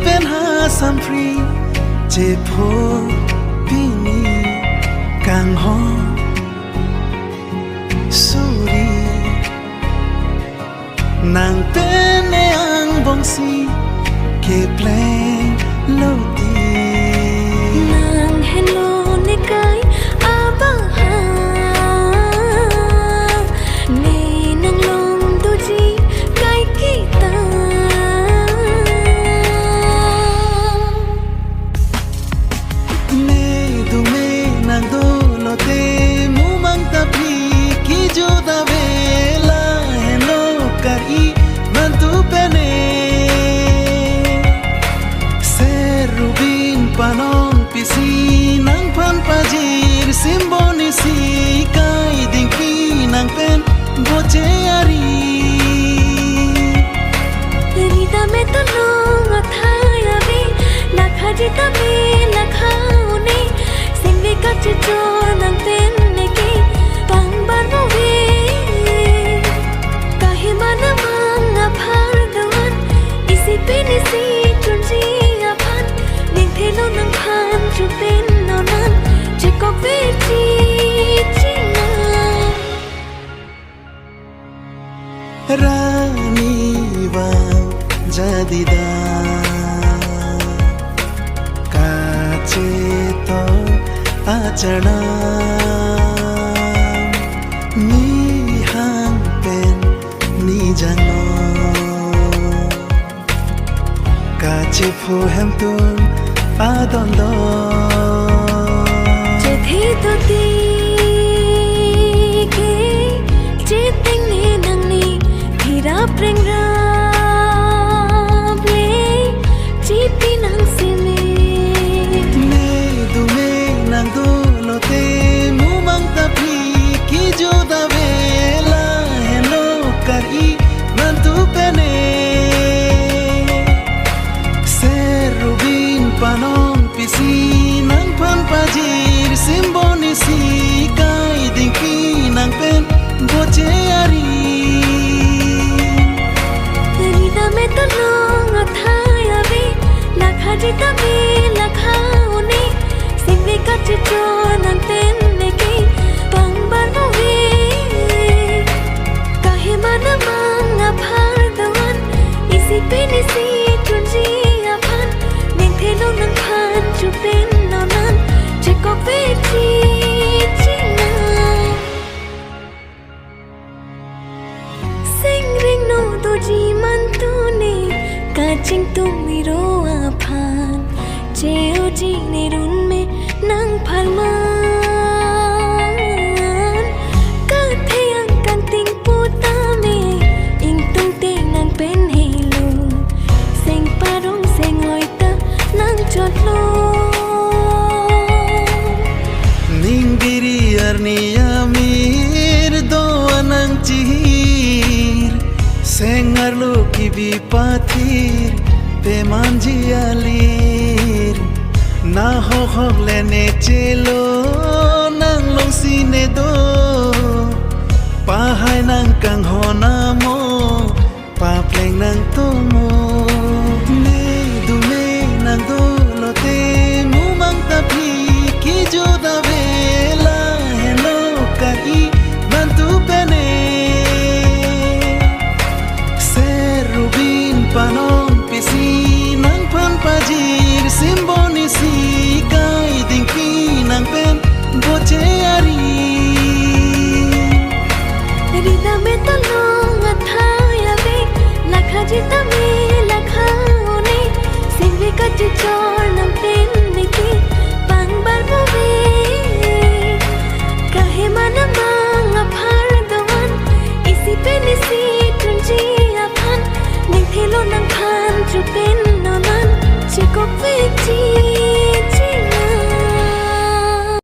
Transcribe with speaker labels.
Speaker 1: เป็นหาสัมพรีเจ็บโผพี่นี้กางห้องสุรีนางเป็นในอังบงสีเก็บเพลงโลดี
Speaker 2: นางเห็นโลในกายอาบังหาเนนางลงดูจีไกกีตา
Speaker 1: เนดูเมนางดูโลเตมูมังตาพลีกิจูตาเวลาเห็นโลกาอีมันตูเป็นเนPanon pisi nang pan pajir simboni si kai dingki nang pen boche ari
Speaker 2: Rida me tanong athaya be nakhaji ta me nakhauni singve kach jo nang pen neki pangban mo ve kahe manamang aphar dawan isi pen isi chunji aphan Hello nang phan chu pen no nan che ko ve chi na
Speaker 1: Rani wang jadida kache to achana ni hang pen ni jano kache pho hem tum Adondo
Speaker 2: Chethi to ti ke cheting ne nang ni thira preng ra ble chiti nang se me
Speaker 1: Ne du me nang do lo te mu mang ta phi ki jo da vela hello kari man tu pene Panon pisi nang pan pajir simboni si kai dingki nang pen boche ari
Speaker 2: Rida me tanong athaya be nakhaji ta me lakhauni singve kach jo nang pen neki pangban mo ve kahe manamang aphar dawan isi pen isi chunji aphan Hello nang phan chu pen no nan che ko ve chi na Sing ring no do ji man tu ne ka ching tu mi ro a phan che o ji ne run me nang phal man ka theyang kan ting pu ta me ing tung te nang pen hello sing parong sing oi nang chotlo
Speaker 1: Ninggiri arnia mir do anang chihir sengar lo ki bi pathir te manji alir na ho lene chelo nang long sine do pa hai nang kang ho na mo pa pleng nang to mo